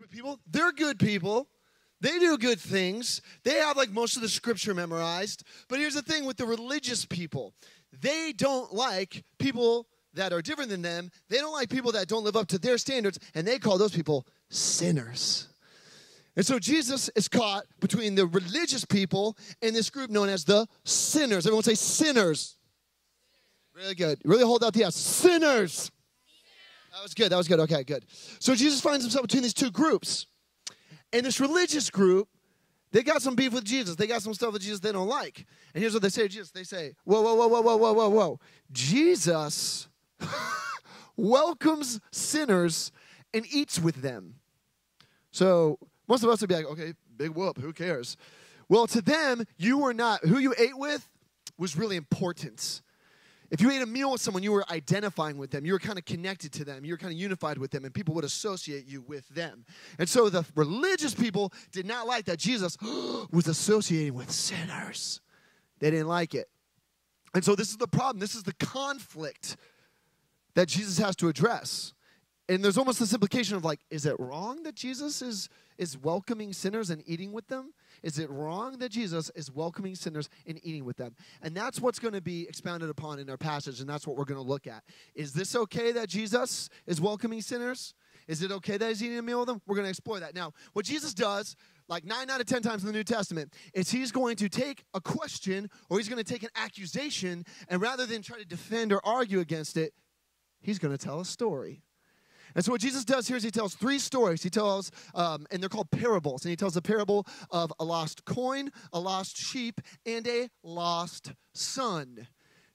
good people. They're good people. They do good things. They have like most of the scripture memorized. But here's the thing with the religious people. They don't like people that are different than them. They don't like people that don't live up to their standards. And they call those people sinners. And so Jesus is caught between the religious people and this group known as the sinners. Everyone say sinners. Really good. Really hold out the S. Sinners. That was good. That was good. Okay, good. So Jesus finds himself between these two groups. And this religious group, they got some beef with Jesus. They got some stuff with Jesus they don't like. And here's what they say to Jesus. They say, whoa, whoa, whoa, whoa, whoa, whoa, whoa, whoa. Jesus welcomes sinners and eats with them. So most of us would be like, okay, big whoop, who cares? Well, to them, who you ate with was really important. If you ate a meal with someone, you were identifying with them. You were kind of connected to them. You were kind of unified with them, and people would associate you with them. And so the religious people did not like that Jesus was associating with sinners. They didn't like it. And so this is the problem. This is the conflict that Jesus has to address. And there's almost this implication of like, is it wrong that Jesus is welcoming sinners and eating with them? Is it wrong that Jesus is welcoming sinners and eating with them? And that's what's going to be expounded upon in our passage, and that's what we're going to look at. Is this okay that Jesus is welcoming sinners? Is it okay that he's eating a meal with them? We're going to explore that. Now, what Jesus does, like 9 out of 10 times in the New Testament, is he's going to take a question or he's going to take an accusation, and rather than try to defend or argue against it, he's going to tell a story. And so what Jesus does here is he tells 3 stories. He tells, and they're called parables. And he tells a parable of a lost coin, a lost sheep, and a lost son.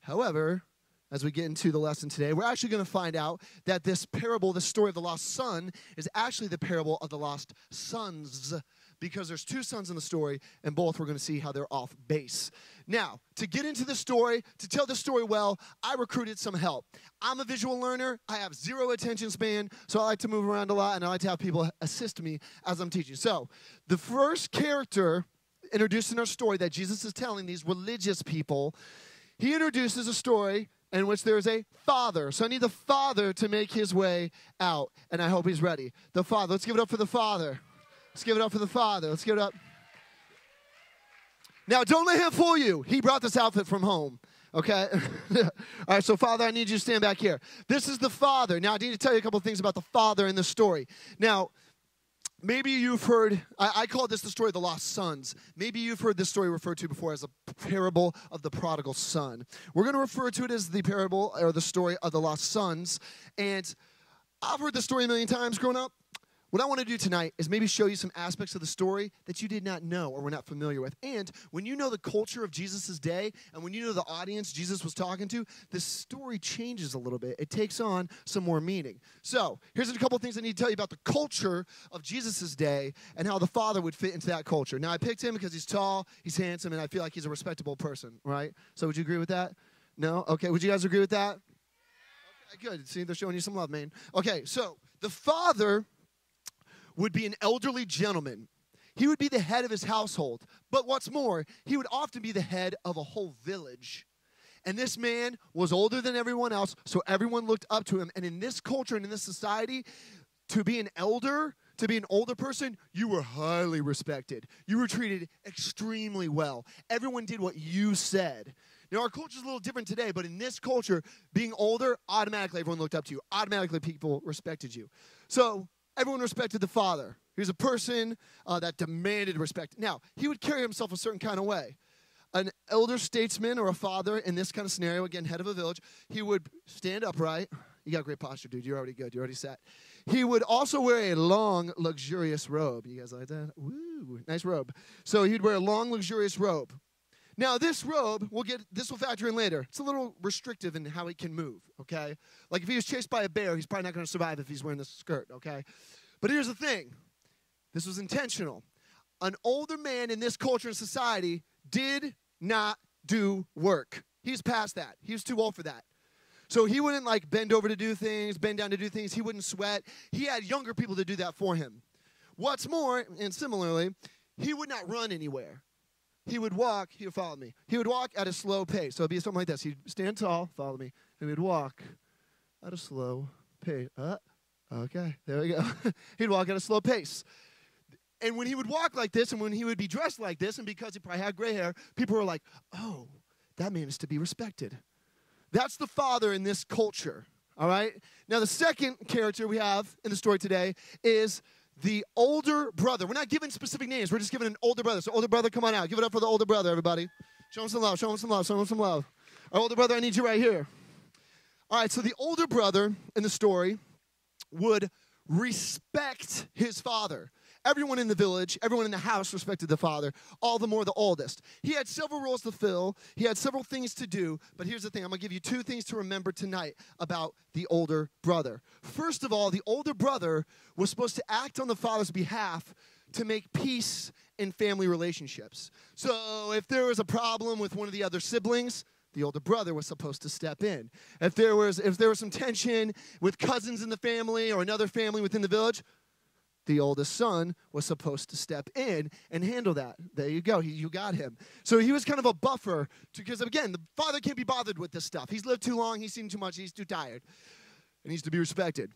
However, as we get into the lesson today, we're actually going to find out that this parable, the story of the lost son, is actually the parable of the lost sons, because there's 2 sons in the story, and both we're going to see how they're off base. Now, to get into the story, to tell the story well, I recruited some help. I'm a visual learner. I have 0 attention span, so I like to move around a lot, and I like to have people assist me as I'm teaching. So, the first character introduced in our story that Jesus is telling these religious people, he introduces a story in which there's a father. So I need the father to make his way out, and I hope he's ready. The father. Let's give it up for the father. Let's give it up for the father. Let's give it up. Now, don't let him fool you. He brought this outfit from home, okay? All right, so father, I need you to stand back here. This is the father. Now, I need to tell you a couple things about the father in the story. Now, maybe you've heard, I call this the story of the lost sons. Maybe you've heard this story referred to before as a parable of the prodigal son. We're going to refer to it as the parable or the story of the lost sons. And I've heard this story a million times growing up. What I want to do tonight is maybe show you some aspects of the story that you did not know or were not familiar with. And when you know the culture of Jesus' day and when you know the audience Jesus was talking to, the story changes a little bit. It takes on some more meaning. So here's a couple things I need to tell you about the culture of Jesus' day and how the father would fit into that culture. Now, I picked him because he's tall, he's handsome, and I feel like he's a respectable person, right? So would you agree with that? No? Okay, would you guys agree with that? Okay, good. See, they're showing you some love, man. Okay, so the father would be an elderly gentleman. He would be the head of his household. But what's more, he would often be the head of a whole village. And this man was older than everyone else, so everyone looked up to him. And in this culture and in this society, to be an elder, to be an older person, you were highly respected. You were treated extremely well. Everyone did what you said. Now, our culture is a little different today, but in this culture, being older, automatically everyone looked up to you. Automatically people respected you. So everyone respected the father. He was a person that demanded respect. Now, he would carry himself a certain kind of way. An elder statesman or a father in this kind of scenario, again, head of a village, he would stand upright. You got great posture, dude. You're already good. You're already set. He would also wear a long, luxurious robe. You guys like that? Woo, nice robe. So he'd wear a long, luxurious robe. Now, this robe, this will factor in later. It's a little restrictive in how he can move, okay? Like if he was chased by a bear, he's probably not going to survive if he's wearing this skirt, okay? But here's the thing. This was intentional. An older man in this culture and society did not do work. He's past that. He was too old for that. So he wouldn't like bend over to do things, bend down to do things. He wouldn't sweat. He had younger people to do that for him. What's more, and similarly, he would not run anywhere. He would walk, he would follow me. He would walk at a slow pace. So it'd be something like this. He'd stand tall, follow me. And he would walk at a slow pace. Okay, there we go. He'd walk at a slow pace. And when he would walk like this and when he would be dressed like this, and because he probably had gray hair, people were like, oh, that man is to be respected. That's the father in this culture, all right? Now, the second character we have in the story today is the older brother. We're not giving specific names. We're just giving an older brother. So, older brother, come on out. Give it up for the older brother, everybody. Show him some love. Show him some love. Show him some love. Our older brother, I need you right here. All right, so the older brother in the story would respect his father. Everyone in the village, everyone in the house respected the father, all the more the oldest. He had several roles to fill. He had several things to do. But here's the thing. I'm going to give you two things to remember tonight about the older brother. First of all, the older brother was supposed to act on the father's behalf to make peace in family relationships. So if there was a problem with one of the other siblings, the older brother was supposed to step in. If there was some tension with cousins in the family or another family within the village, the oldest son was supposed to step in and handle that. There you go. You got him. So he was kind of a buffer because, again, the father can't be bothered with this stuff. He's lived too long. He's seen too much. He's too tired. It needs to be respected.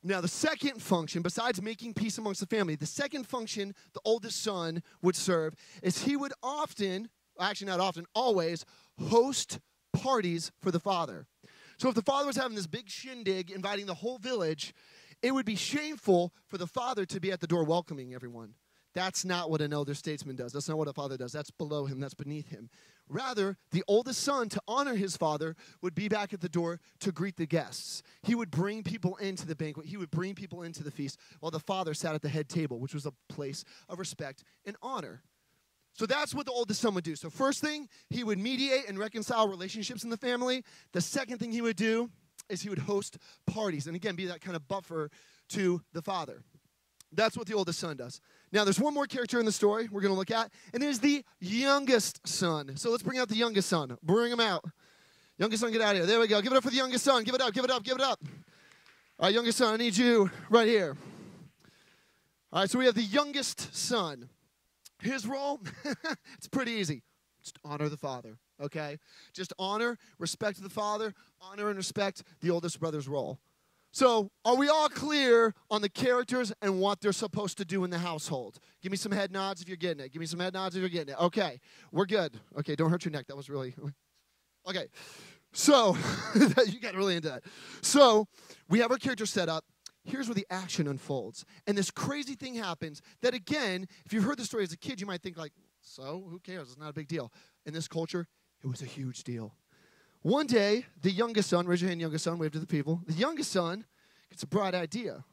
Now, the second function, besides making peace amongst the family, the second function the oldest son would serve is he would often, actually not often, always host parties for the father. So if the father was having this big shindig inviting the whole village, it would be shameful for the father to be at the door welcoming everyone. That's not what an elder statesman does. That's not what a father does. That's below him. That's beneath him. Rather, the oldest son, to honor his father, would be back at the door to greet the guests. He would bring people into the banquet. He would bring people into the feast while the father sat at the head table, which was a place of respect and honor. So that's what the oldest son would do. So first thing, he would mediate and reconcile relationships in the family. The second thing he would do is he would host parties and, again, be that kind of buffer to the father. That's what the oldest son does. Now, there's one more character in the story we're going to look at, and it is the youngest son. So let's bring out the youngest son. Bring him out. Youngest son, get out of here. There we go. Give it up for the youngest son. Give it up, give it up, give it up. All right, youngest son, I need you right here. All right, so we have the youngest son. His role, it's pretty easy. Just honor the father. Okay? Just honor, respect the father, honor and respect the oldest brother's role. So, are we all clear on the characters and what they're supposed to do in the household? Give me some head nods if you're getting it. Give me some head nods if you're getting it. Okay, we're good. Okay, don't hurt your neck. That was really... Okay, so, you got really into that. So, we have our character set up. Here's where the action unfolds. And this crazy thing happens that, again, if you've heard the story as a kid, you might think like, so, who cares? It's not a big deal. In this culture, it was a huge deal. One day, the youngest son, raise your hand, youngest son, wave to the people. The youngest son gets a bright idea.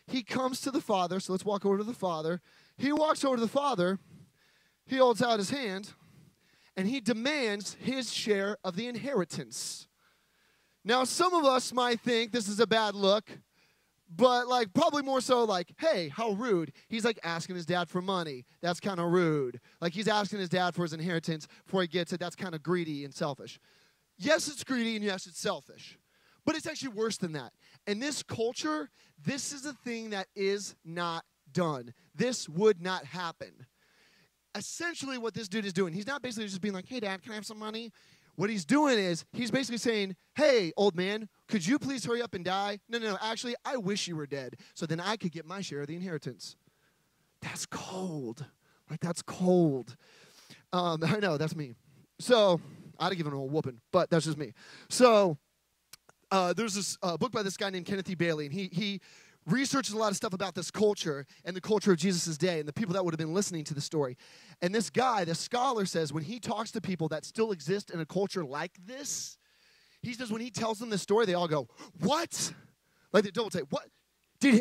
He comes to the father, so let's walk over to the father. He walks over to the father, he holds out his hand, and he demands his share of the inheritance. Now, some of us might think this is a bad look, but like probably more so like, hey, how rude. He's like asking his dad for money. That's kind of rude. Like he's asking his dad for his inheritance before he gets it. That's kind of greedy and selfish. Yes, it's greedy, and yes, it's selfish. But it's actually worse than that. In this culture, this is a thing that is not done. This would not happen. Essentially, what this dude is doing, he's not basically just being like, hey, Dad, can I have some money? What he's doing is he's basically saying, hey, old man, could you please hurry up and die? No, actually, I wish you were dead so then I could get my share of the inheritance. That's cold. Like, that's cold. I know, that's me. So... I'd have given him a whooping, but that's just me. So there's this book by this guy named Kenneth E. Bailey, and he researches a lot of stuff about this culture and the culture of Jesus' day and the people that would have been listening to the story. And this guy, the scholar, says when he talks to people that still exist in a culture like this, he says when he tells them this story, they all go, what? Like they don't say, what?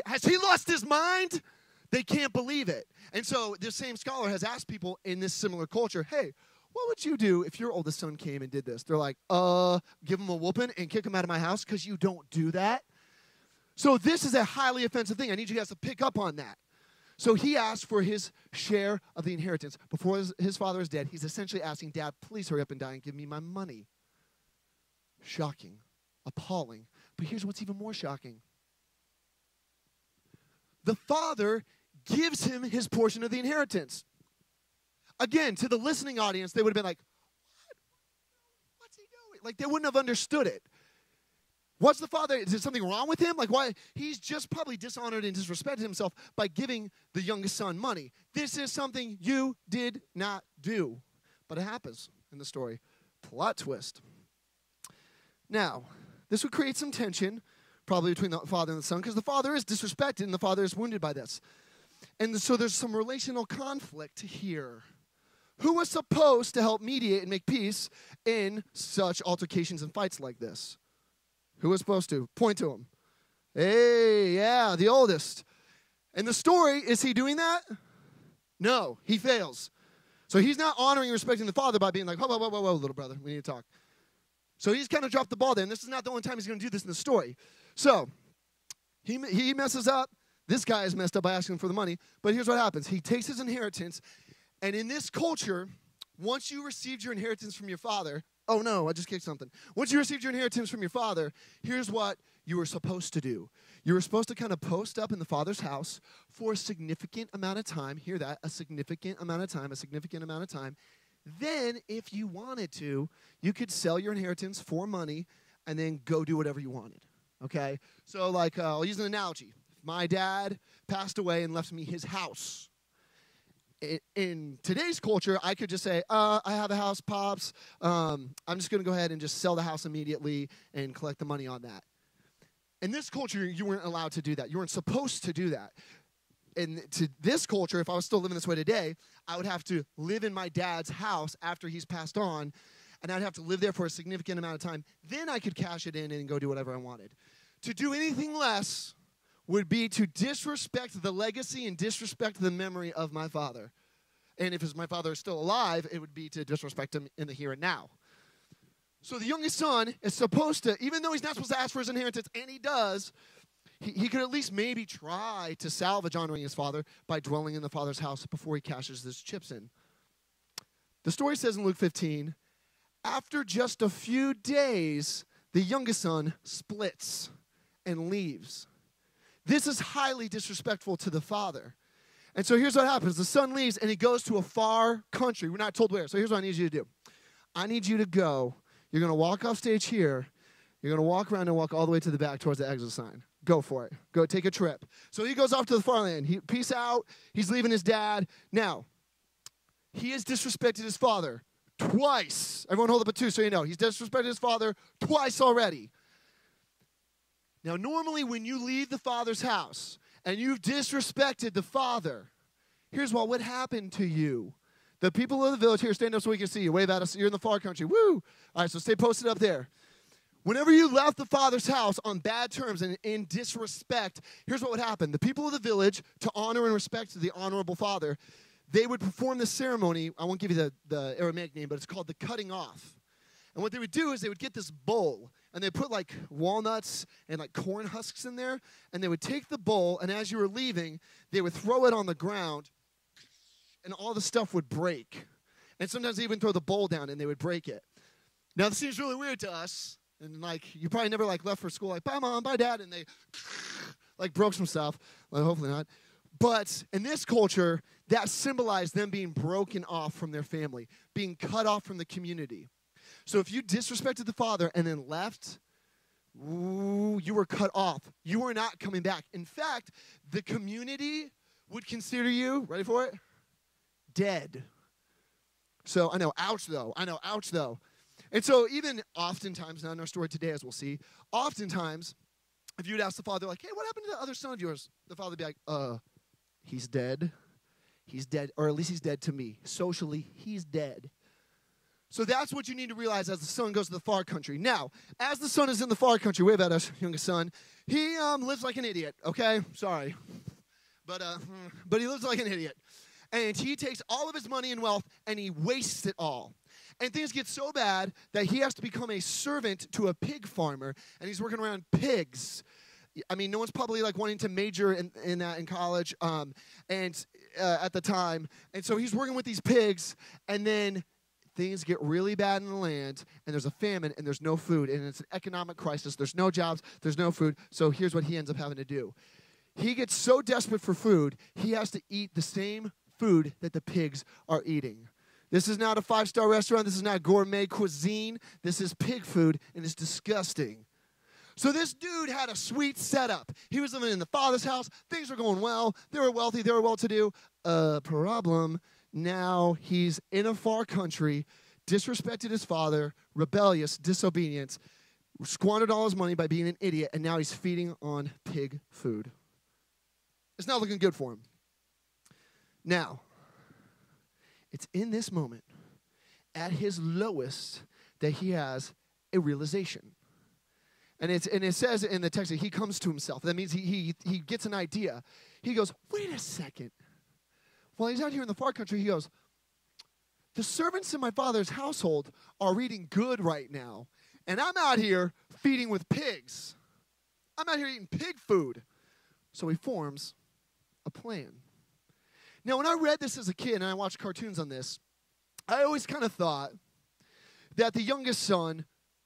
Has he lost his mind? They can't believe it. And so this same scholar has asked people in this similar culture, hey, what would you do if your oldest son came and did this? They're like, give him a whooping and kick him out of my house because you don't do that. So this is a highly offensive thing. I need you guys to pick up on that. So he asked for his share of the inheritance. Before his father is dead, he's essentially asking, Dad, please hurry up and die and give me my money. Shocking. Appalling. But here's what's even more shocking. The father gives him his portion of the inheritance. Again, to the listening audience, they would have been like, what? What's he doing? Like, they wouldn't have understood it. What's the father? Is there something wrong with him? Like, why? He's just probably dishonored and disrespected himself by giving the youngest son money. This is something you did not do. But it happens in the story. Plot twist. Now, this would create some tension, probably between the father and the son, because the father is disrespected and the father is wounded by this. And so there's some relational conflict here. Who was supposed to help mediate and make peace in such altercations and fights like this? Who was supposed to? Point to him. Hey, yeah, the oldest. In the story, is he doing that? No, he fails. So he's not honoring and respecting the father by being like, whoa, little brother, we need to talk. So he's kind of dropped the ball there, and this is not the only time he's going to do this in the story. So he messes up. This guy is messed up by asking for the money. But here's what happens. He takes his inheritance, and in this culture, once you received your inheritance from your father, oh no, I just kicked something. Once you received your inheritance from your father, here's what you were supposed to do. You were supposed to kind of post up in the father's house for a significant amount of time. Hear that? A significant amount of time. Then, if you wanted to, you could sell your inheritance for money and then go do whatever you wanted. Okay? So, like, I'll use an analogy. If my dad passed away and left me his house, in today's culture, I could just say, I have a house, Pops. I'm just going to go ahead and just sell the house immediately and collect the money on that. In this culture, you weren't allowed to do that. You weren't supposed to do that. And to this culture, if I was still living this way today, I would have to live in my dad's house after he's passed on, and I'd have to live there for a significant amount of time. Then I could cash it in and go do whatever I wanted. To do anything less would be to disrespect the legacy and disrespect the memory of my father. And if my father is still alive, it would be to disrespect him in the here and now. So the youngest son is supposed to, even though he's not supposed to ask for his inheritance, and he does, he could at least maybe try to salvage honoring his father by dwelling in the father's house before he cashes his chips in. The story says in Luke 15, after just a few days, the youngest son splits and leaves. This is highly disrespectful to the father. And so here's what happens. The son leaves, and he goes to a far country. We're not told where. So here's what I need you to do. I need you to go. You're going to walk off stage here. You're going to walk around and walk all the way to the back towards the exit sign. Go for it. Go take a trip. So he goes off to the far land. Peace out. He's leaving his dad. Now, he has disrespected his father twice. Everyone hold up a 2 so you know. He's disrespected his father twice already. Now, normally when you leave the father's house and you've disrespected the father, here's what would happen to you. The people of the village here, stand up so we can see you. Wave at us. You're in the far country. Woo! All right, so stay posted up there. Whenever you left the father's house on bad terms and in disrespect, here's what would happen. The people of the village, to honor and respect the honorable father, they would perform this ceremony. I won't give you the Aramaic name, but it's called the cutting off. And what they would do is they would get this bowl, and they put like walnuts and like corn husks in there, and they would take the bowl, and as you were leaving, they would throw it on the ground, and all the stuff would break. And sometimes they even throw the bowl down, and they would break it. Now, this seems really weird to us. And, like, you probably never, like, left for school, like, bye, Mom, bye, Dad, and they, like, broke some stuff. Well, hopefully not. But in this culture, that symbolized them being broken off from their family, being cut off from the community. So if you disrespected the father and then left, you were cut off. You were not coming back. In fact, the community would consider you, ready for it? Dead. So I know, ouch, though. And so even oftentimes, now in our story today, as we'll see, oftentimes, if you would ask the father, like, hey, what happened to the other son of yours? The father would be like, he's dead. He's dead, or at least he's dead to me. Socially, he's dead. So that's what you need to realize as the son goes to the far country. Now, as the son is in the far country, wave at us, youngest son, he lives like an idiot, okay? Sorry. But he lives like an idiot. And he takes all of his money and wealth, and he wastes it all. And things get so bad that he has to become a servant to a pig farmer, and he's working around pigs. I mean, no one's probably like wanting to major in that in college at the time. And so he's working with these pigs, and then things get really bad in the land, and there's a famine, and there's no food, and it's an economic crisis. There's no jobs. There's no food. So here's what he ends up having to do. He gets so desperate for food, he has to eat the same food that the pigs are eating. This is not a 5-star restaurant. This is not gourmet cuisine. This is pig food, and it's disgusting. So this dude had a sweet setup. He was living in the father's house. Things were going well. They were wealthy. They were well-to-do. Problem, now he's in a far country, disrespected his father, rebellious, disobedience, squandered all his money by being an idiot, and now he's feeding on pig food. It's not looking good for him. Now, it's in this moment, at his lowest, that he has a realization. And it says in the text that he comes to himself. That means he gets an idea. He goes, wait a second. While he's out here in the far country, he goes, the servants in my father's household are eating good right now. And I'm out here feeding with pigs. I'm out here eating pig food. So he forms a plan. Now, when I read this as a kid and I watched cartoons on this, I always kind of thought that the youngest son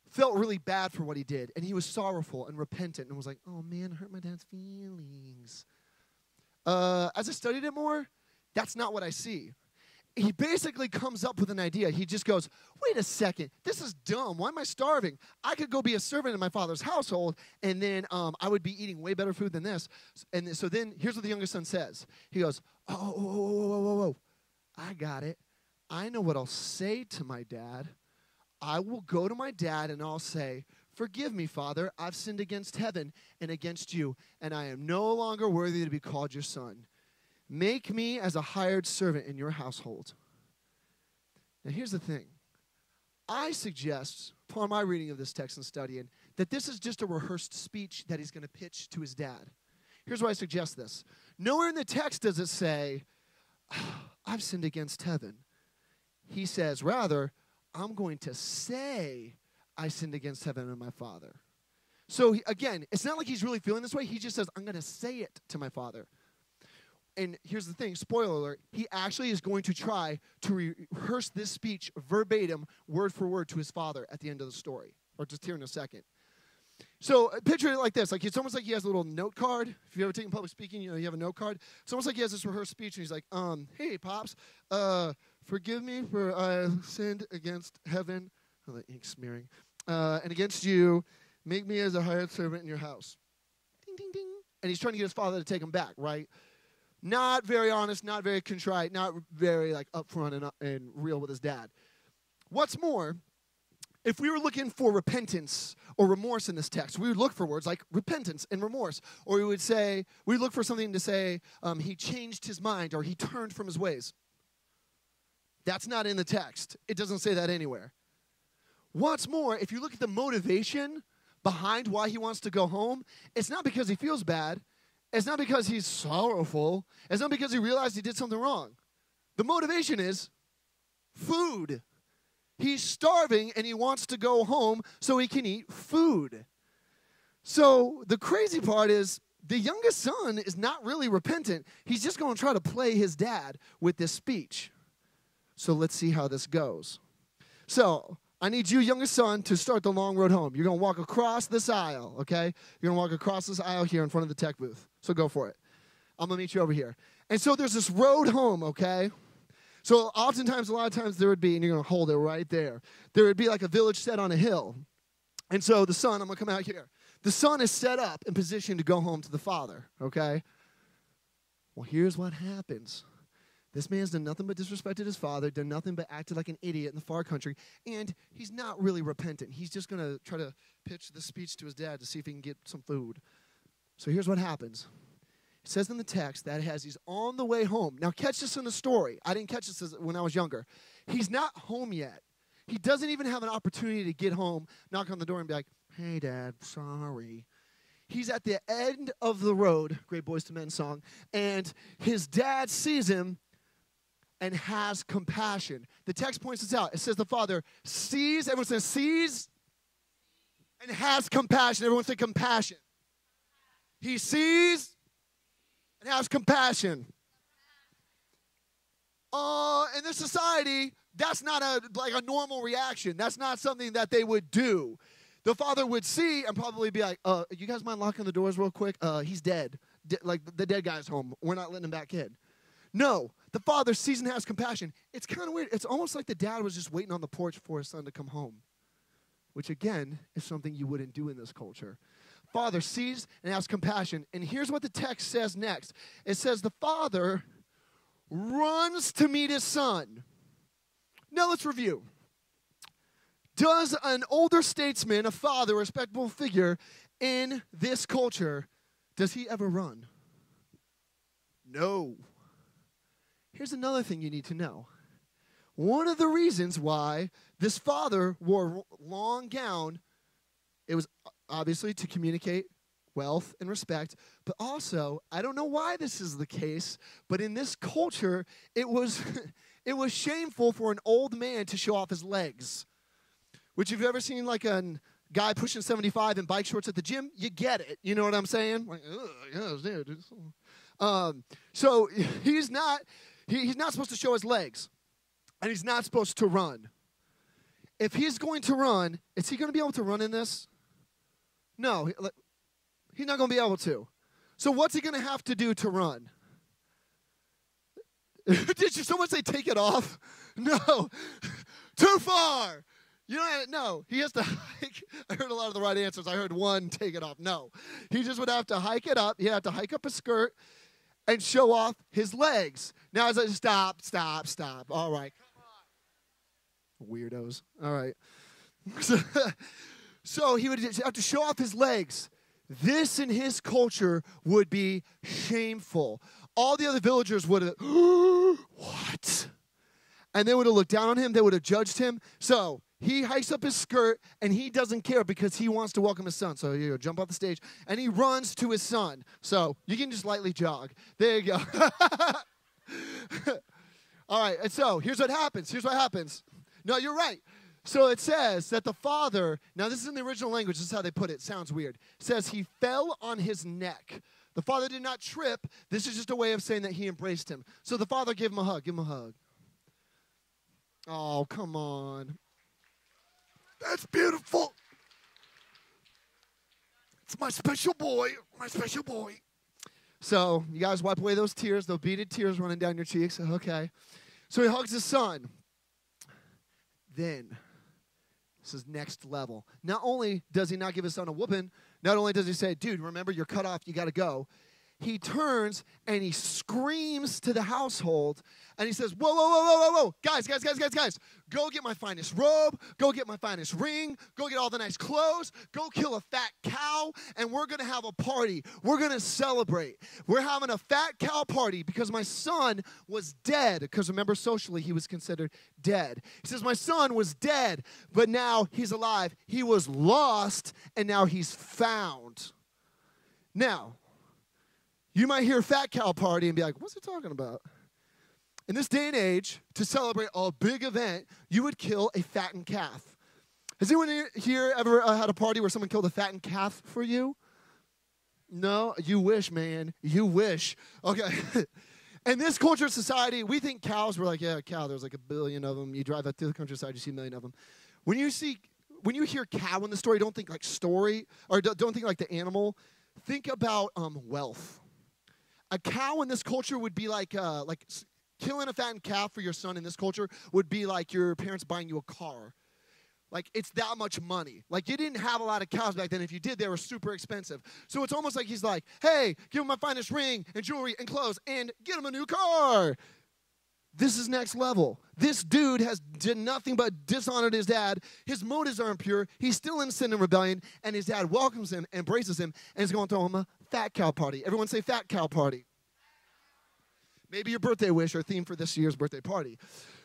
felt really bad for what he did, and he was sorrowful and repentant and was like, oh, man, I hurt my dad's feelings. As I studied it more, that's not what I see. He basically comes up with an idea. He just goes, wait a second, this is dumb. Why am I starving? I could go be a servant in my father's household, and then I would be eating way better food than this. And so then here's what the youngest son says. He goes, whoa. I got it. I know what I'll say to my dad. I will go to my dad and I'll say, forgive me, Father, I've sinned against heaven and against you, and I am no longer worthy to be called your son. Make me as a hired servant in your household. Now, here's the thing. I suggest, upon my reading of this text and studying, that this is just a rehearsed speech that he's going to pitch to his dad. Here's why I suggest this. Nowhere in the text does it say, I've sinned against heaven. He says, rather, I'm going to say I sinned against heaven and my father. So, again, it's not like he's really feeling this way. He just says, I'm going to say it to my father. And here's the thing, spoiler alert, he actually is going to try to rehearse this speech verbatim, word for word to his father at the end of the story, or just here in a second. So picture it like this. Like it's almost like he has a little note card. If you've ever taken public speaking, you have a note card. It's almost like he has this rehearsed speech, and he's like, hey, Pops, forgive me for I sinned against heaven, oh, the ink smearing, and against you. Make me as a hired servant in your house. Ding, ding, ding. And he's trying to get his father to take him back, right? Not very honest, not very contrite, not very like upfront and real with his dad. What's more, if we were looking for repentance or remorse in this text, we would look for words like repentance and remorse. Or we would say, we'd look for something to say, he changed his mind or he turned from his ways. That's not in the text. It doesn't say that anywhere. What's more, if you look at the motivation behind why he wants to go home, it's not because he feels bad. It's not because he's sorrowful. It's not because he realized he did something wrong. The motivation is food. He's starving and he wants to go home so he can eat food. So the crazy part is the youngest son is not really repentant. He's just going to try to play his dad with this speech. So let's see how this goes. So I need you, youngest son, to start the long road home. You're going to walk across this aisle, okay? You're going to walk across this aisle here in front of the tech booth. So go for it. I'm going to meet you over here. And so there's this road home, okay? So oftentimes, a lot of times there would be, and you're going to hold it right there, there would be like a village set on a hill. And so the son, I'm going to come out here. The son is set up in position to go home to the father, okay? Well, here's what happens. This man's done nothing but disrespected his father, done nothing but acted like an idiot in the far country, and he's not really repentant. He's just going to try to pitch this speech to his dad to see if he can get some food. So here's what happens. It says in the text that he's on the way home. Now catch this in the story. I didn't catch this when I was younger. He's not home yet. He doesn't even have an opportunity to get home, knock on the door and be like, hey, Dad, sorry. He's at the end of the road, great Boys to Men song, and his dad sees him and has compassion. The text points this out. It says the father sees, everyone says sees, and has compassion. Everyone say compassion. He sees and has compassion. In this society, that's not a normal reaction. That's not something that they would do. The father would see and probably be like, you guys mind locking the doors real quick? He's dead. Like the dead guy's home. We're not letting him back in. No, the father sees and has compassion. It's kind of weird. It's almost like the dad was just waiting on the porch for his son to come home, which, again, is something you wouldn't do in this culture. Father sees and has compassion. And here's what the text says next. It says the father runs to meet his son. Now let's review. Does an older statesman, a father, a respectable figure in this culture, does he ever run? No. Here's another thing you need to know. One of the reasons why this father wore a long gown, it was obviously to communicate wealth and respect, but also, I don't know why this is the case, but in this culture, it was it was shameful for an old man to show off his legs. Which, if you've ever seen like a guy pushing 75 in bike shorts at the gym, you get it. You know what I'm saying? Like, so he's not supposed to show his legs, and he's not supposed to run. If he's going to run, is he going to be able to run in this? No, he's not going to be able to. So what's he going to have to do to run? Did someone say take it off? No, too far. You know, no, he has to hike. I heard a lot of the right answers. I heard one, take it off. No, he just would have to hike it up. He'd have to hike up his skirt and show off his legs. Now, as I stop. All right, come on. Weirdos. All right. So he would have to show off his legs. This in his culture would be shameful. All the other villagers would have, what? And they would have looked down on him. They would have judged him. So he hikes up his skirt, and he doesn't care because he wants to welcome his son. So you jump off the stage, and he runs to his son. So you can just lightly jog. There you go. All right, and so here's what happens. No, you're right. So it says that the father, now this is in the original language, this is how they put it. It sounds weird. It says he fell on his neck. The father did not trip. This is just a way of saying that he embraced him. So the father gave him a hug. Give him a hug. Oh, come on. That's beautiful. It's my special boy. So you guys wipe away those tears, those beaded tears running down your cheeks. Okay. So he hugs his son. Then, this is next level. Not only does he not give his son a whooping, not only does he say, dude, remember, you're cut off, you got to go. He turns and he screams to the household and he says, whoa. Guys. Go get my finest robe. Go get my finest ring. Go get all the nice clothes. Go kill a fat cow and we're going to have a party. We're going to celebrate. We're having a fat cow party because my son was dead. Because remember, socially, he was considered dead. He says, my son was dead, but now he's alive. He was lost and now he's found. Now, you might hear fat cow party and be like, what's he talking about? In this day and age, to celebrate a big event, you would kill a fattened calf. Has anyone here ever had a party where someone killed a fattened calf for you? No? You wish, man. You wish. Okay. In this culture of society, we think cows, we're like, yeah, a cow, there's like 1 billion of them. You drive out to the countryside, you see 1 million of them. When you hear cow in the story, don't think like story, or don't think like the animal. Think about wealth. A cow in this culture would be like killing a fattened calf for your son in this culture would be like your parents buying you a car. Like, it's that much money. Like, you didn't have a lot of cows back then. If you did, they were super expensive. So it's almost like he's like, hey, give him my finest ring and jewelry and clothes and get him a new car. This is next level. This dude has did nothing but dishonored his dad. His motives are impure. He's still in sin and rebellion. And his dad welcomes him, embraces him, and is going to throw him a fat cow party. Everyone say fat cow party. Maybe your birthday wish or theme for this year's birthday party.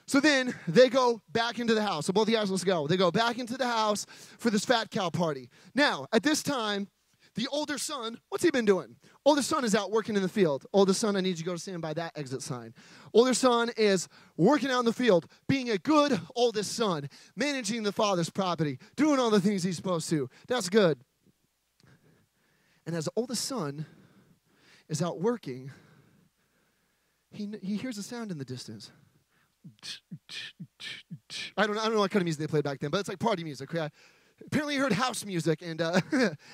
So then they go back into the house. So both of you guys, let's go. They go back into the house for this fat cow party. Now, at this time, the older son, what's he been doing? Older son is out working in the field. Older son, I need you to go stand by that exit sign. Older son is working out in the field, being a good oldest son, managing the father's property, doing all the things he's supposed to. That's good. And as the oldest son is out working, he hears a sound in the distance. I don't know what kind of music they played back then, but it's like party music. Okay? Apparently he heard house music and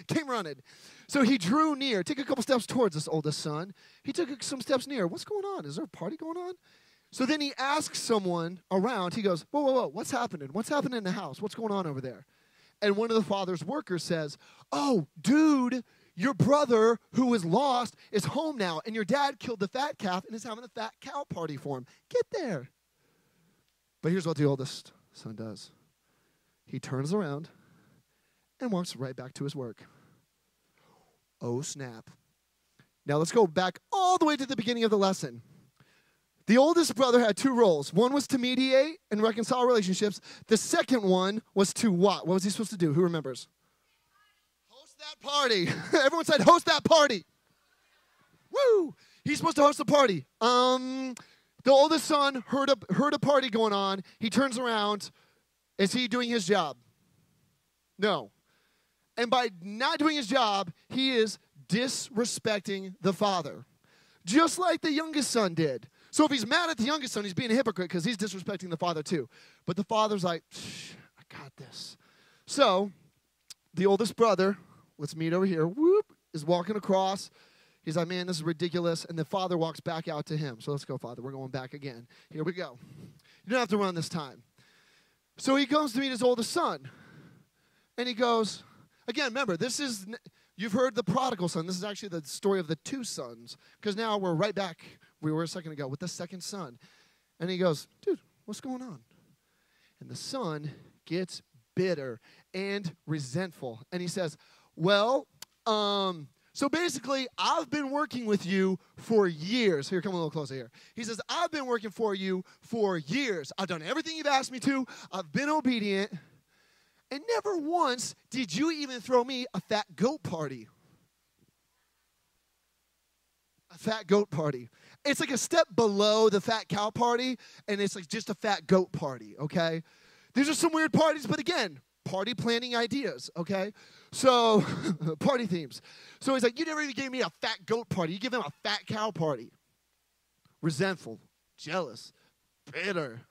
came running. So he drew near, took a couple steps towards this oldest son. He took some steps near. What's going on? Is there a party going on? So then he asks someone around. He goes, whoa, what's happening? What's happening in the house? What's going on over there? And one of the father's workers says, oh, dude, your brother who was lost is home now, and your dad killed the fat calf and is having a fat cow party for him. Get there. But here's what the oldest son does. He turns around and walks right back to his work. Oh, snap. Now let's go back all the way to the beginning of the lesson. The oldest brother had two roles. One was to mediate and reconcile relationships. The second one was to what? What was he supposed to do? Who remembers? Host that party. Everyone said, host that party. Woo! He's supposed to host a party. The oldest son heard a party going on. He turns around. Is he doing his job? No. And by not doing his job, he is disrespecting the father, just like the youngest son did. So if he's mad at the youngest son, he's being a hypocrite because he's disrespecting the father too. But the father's like, I got this. So the oldest brother, let's meet over here, is walking across. He's like, man, this is ridiculous. And the father walks back out to him. So let's go, Father. We're going back again. Here we go. You don't have to run this time. So he goes to meet his oldest son. And he goes, again, remember, you've heard the prodigal son. This is actually the story of the two sons. Because now we're right back we were a second ago with the second son. And he goes, dude, what's going on? And the son gets bitter and resentful. And he says, well, so basically, I've been working with you for years. Here, come a little closer here. He says, I've been working for you for years. I've done everything you've asked me to. I've been obedient. And never once did you even throw me a fat goat party. A fat goat party. It's like a step below the fat cow party, and it's like just a fat goat party, okay? These are some weird parties, but again, party planning ideas, okay? So, party themes. So he's like, you never even gave me a fat goat party. You give him a fat cow party. Resentful, jealous, bitter.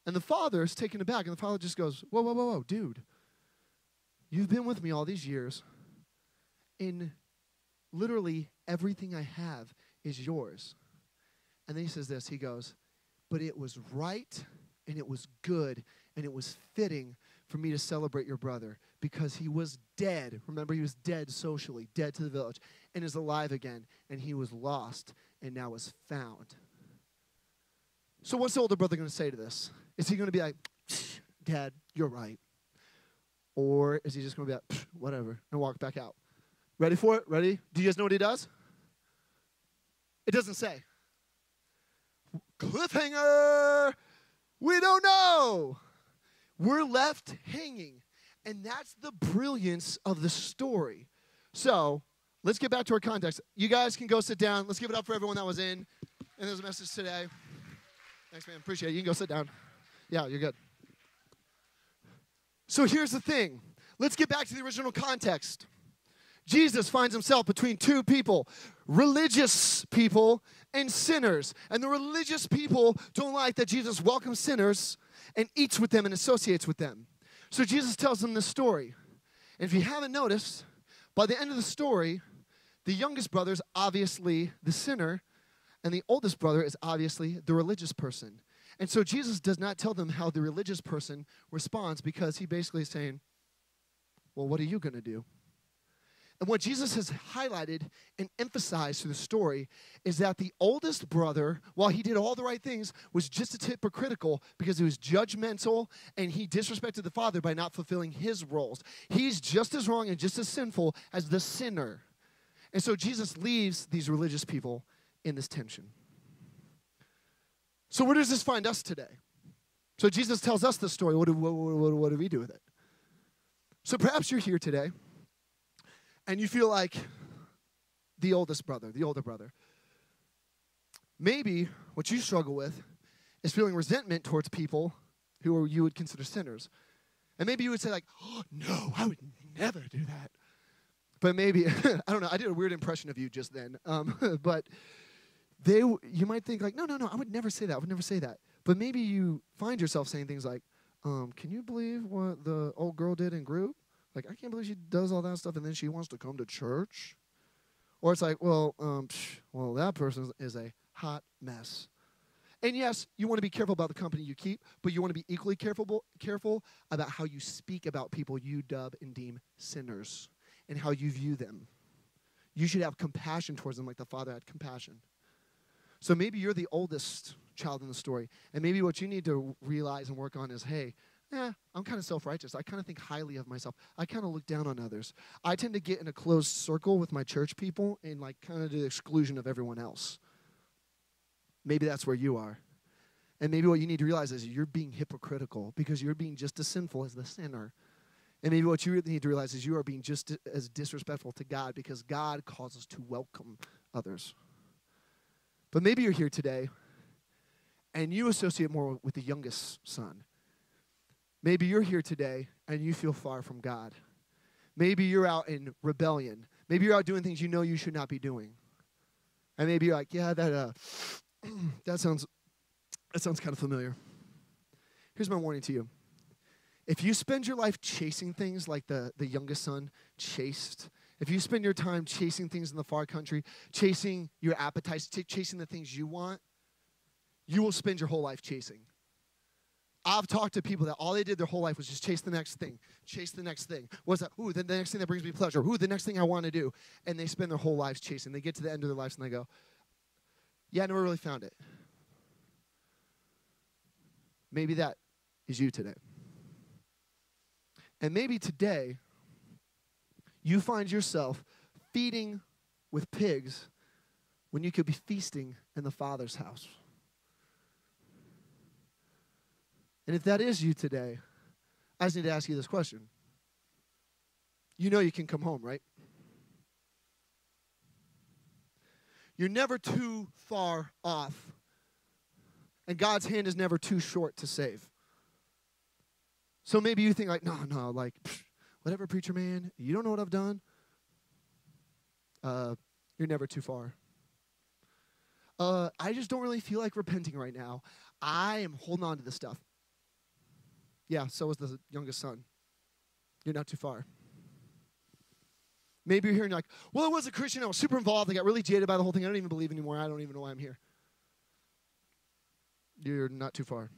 And the father is taken aback, and the father just goes, whoa, whoa, whoa, whoa, dude. You've been with me all these years, and literally everything I have is yours. And then he says this, he goes, but it was right, and it was good, and it was fitting for me to celebrate your brother because he was dead. Remember, he was dead socially, dead to the village, and is alive again, and he was lost and now is found. So what's the older brother going to say to this? Is he going to be like, Dad, you're right? Or is he just going to be like, whatever, and walk back out? Ready for it? Ready? Do you guys know what he does? It doesn't say. Cliffhanger! We don't know. We're left hanging. And that's the brilliance of the story. So, let's get back to our context. You guys can go sit down. Let's give it up for everyone that was in. And there's a message today. Thanks, man. Appreciate it. You can go sit down. Yeah, you're good. So here's the thing. Let's get back to the original context. Jesus finds himself between two people, religious people and sinners. And the religious people don't like that Jesus welcomes sinners and eats with them and associates with them. So Jesus tells them this story. And if you haven't noticed, by the end of the story, the youngest brother is obviously the sinner, and the oldest brother is obviously the religious person. And so Jesus does not tell them how the religious person responds because he basically is saying, well, what are you going to do? And what Jesus has highlighted and emphasized through the story is that the oldest brother, while he did all the right things, was just as hypocritical because he was judgmental and he disrespected the father by not fulfilling his roles. He's just as wrong and just as sinful as the sinner. And so Jesus leaves these religious people in this tension. So where does this find us today? So Jesus tells us the story. What do we do with it? So perhaps you're here today and you feel like the oldest brother, the older brother. Maybe what you struggle with is feeling resentment towards people who you would consider sinners. And maybe you would say like, oh, no, I would never do that. But maybe, I don't know, I did a weird impression of you just then. But you might think like, no, I would never say that. I would never say that. But maybe you find yourself saying things like, can you believe what the old girl did in group? Like, I can't believe she does all that stuff and then she wants to come to church. Or it's like, well, that person is a hot mess. And yes, you want to be careful about the company you keep, but you want to be equally careful about how you speak about people you dub and deem sinners and how you view them. You should have compassion towards them like the Father had compassion. So maybe you're the oldest child in the story, and maybe what you need to realize and work on is, hey, I'm kind of self-righteous. I kind of think highly of myself. I kind of look down on others. I tend to get in a closed circle with my church people and like kind of to the exclusion of everyone else. Maybe that's where you are. And maybe what you need to realize is you're being hypocritical because you're being just as sinful as the sinner. And maybe what you really need to realize is you are being just as disrespectful to God because God calls us to welcome others. But maybe you're here today and you associate more with the youngest son. Maybe you're here today and you feel far from God. Maybe you're out in rebellion. Maybe you're out doing things you know you should not be doing. And maybe you're like, yeah, that sounds kind of familiar. Here's my warning to you. If you spend your life chasing things like the youngest son chased, if you spend your time chasing things in the far country, chasing your appetites, chasing the things you want, you will spend your whole life chasing. I've talked to people that all they did their whole life was just chase the next thing, chase the next thing. What's that? Ooh, the next thing that brings me pleasure. Ooh, the next thing I want to do. And they spend their whole lives chasing. They get to the end of their lives and they go, yeah, I never really found it. Maybe that is you today. And maybe today, you find yourself feeding with pigs when you could be feasting in the Father's house. And if that is you today, I just need to ask you this question. You know you can come home, right? You're never too far off. And God's hand is never too short to save. So maybe you think like, no, like, whatever, preacher man, you don't know what I've done. You're never too far. I just don't really feel like repenting right now. I am holding on to this stuff. Yeah, so is the youngest son. You're not too far. Maybe you're here and you're like, well, I was a Christian. I was super involved. I got really jaded by the whole thing. I don't even believe anymore. I don't even know why I'm here. You're not too far.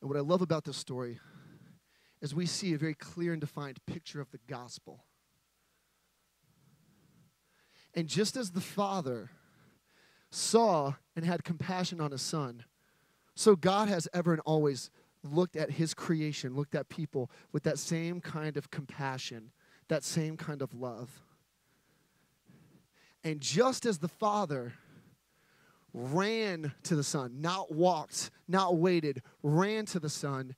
And what I love about this story is we see a very clear and defined picture of the gospel. And just as the Father saw and had compassion on his Son, so God has ever and always looked at his creation, looked at people with that same kind of compassion, that same kind of love. And just as the Father ran to the Son, not walked, not waited, ran to the Son,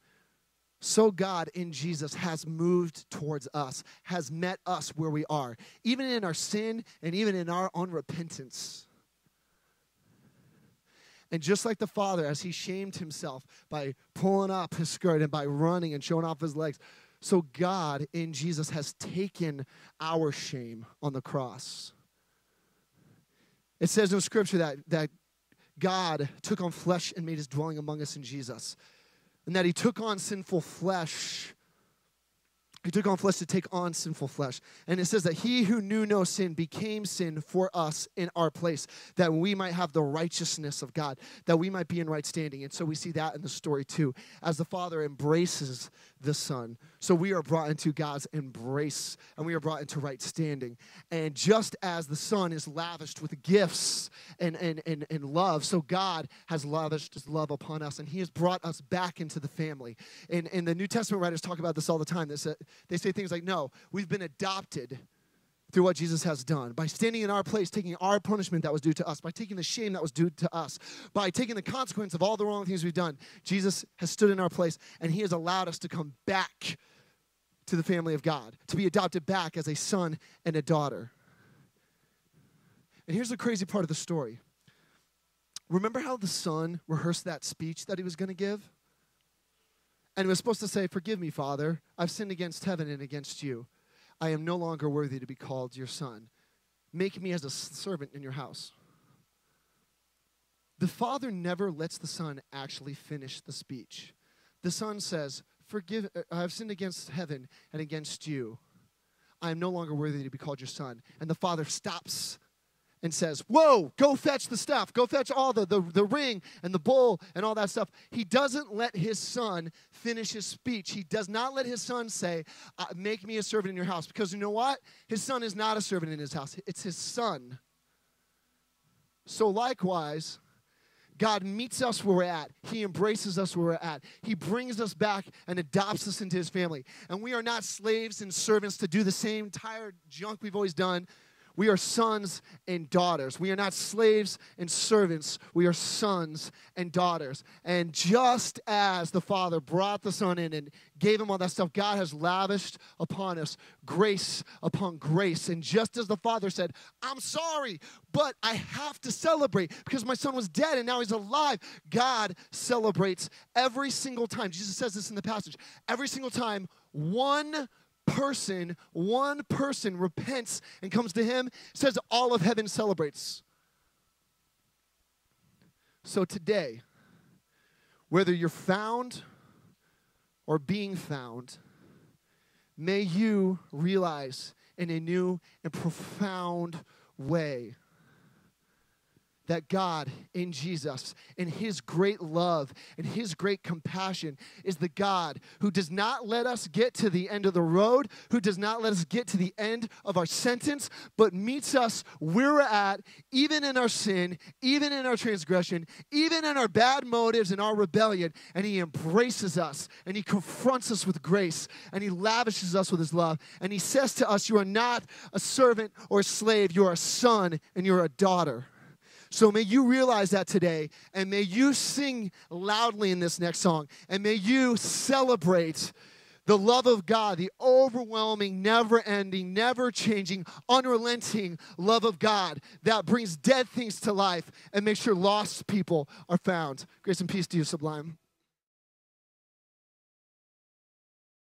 so God in Jesus has moved towards us, has met us where we are, even in our sin and even in our unrepentance. And just like the Father, as he shamed himself by pulling up his skirt and by running and showing off his legs, so God in Jesus has taken our shame on the cross. It says in Scripture that God took on flesh and made his dwelling among us in Jesus. And that he took on sinful flesh. He took on flesh to take on sinful flesh. And it says that he who knew no sin became sin for us in our place, that we might have the righteousness of God, that we might be in right standing. And so we see that in the story too, as the Father embraces the Son. So we are brought into God's embrace, and we are brought into right standing. And just as the Son is lavished with gifts and love, so God has lavished his love upon us, and he has brought us back into the family. And the New Testament writers talk about this all the time. They say things like, no, we've been adopted through what Jesus has done. By standing in our place, taking our punishment that was due to us, by taking the shame that was due to us, by taking the consequence of all the wrong things we've done, Jesus has stood in our place, and he has allowed us to come back to the family of God, to be adopted back as a son and a daughter. And here's the crazy part of the story. Remember how the son rehearsed that speech that he was going to give? And he was supposed to say, forgive me, Father. I've sinned against heaven and against you. I am no longer worthy to be called your son. Make me as a servant in your house. The Father never lets the Son actually finish the speech. The Son says, I have sinned against heaven and against you. I am no longer worthy to be called your son. And the Father stops and says, whoa, go fetch the stuff. Go fetch all the ring and the bowl and all that stuff. He doesn't let his son finish his speech. He does not let his son say, make me a servant in your house. Because you know what? His son is not a servant in his house. It's his son. So likewise, God meets us where we're at. He embraces us where we're at. He brings us back and adopts us into his family. And we are not slaves and servants to do the same tired junk we've always done. We are sons and daughters. We are not slaves and servants. We are sons and daughters. And just as the Father brought the Son in and gave him all that stuff, God has lavished upon us grace upon grace. And just as the Father said, I'm sorry, but I have to celebrate because my son was dead and now he's alive. God celebrates every single time. Jesus says this in the passage. Every single time one person repents and comes to him, says all of heaven celebrates. So today, whether you're found or being found, may you realize in a new and profound way that God in Jesus, in his great love and his great compassion, is the God who does not let us get to the end of the road, who does not let us get to the end of our sentence, but meets us where we're at, even in our sin, even in our transgression, even in our bad motives and our rebellion, and he embraces us, and he confronts us with grace, and he lavishes us with his love, and he says to us, you are not a servant or a slave, you are a son and you're a daughter. So may you realize that today, and may you sing loudly in this next song, and may you celebrate the love of God, the overwhelming, never-ending, never-changing, unrelenting love of God that brings dead things to life and makes sure lost people are found. Grace and peace to you, Sublime.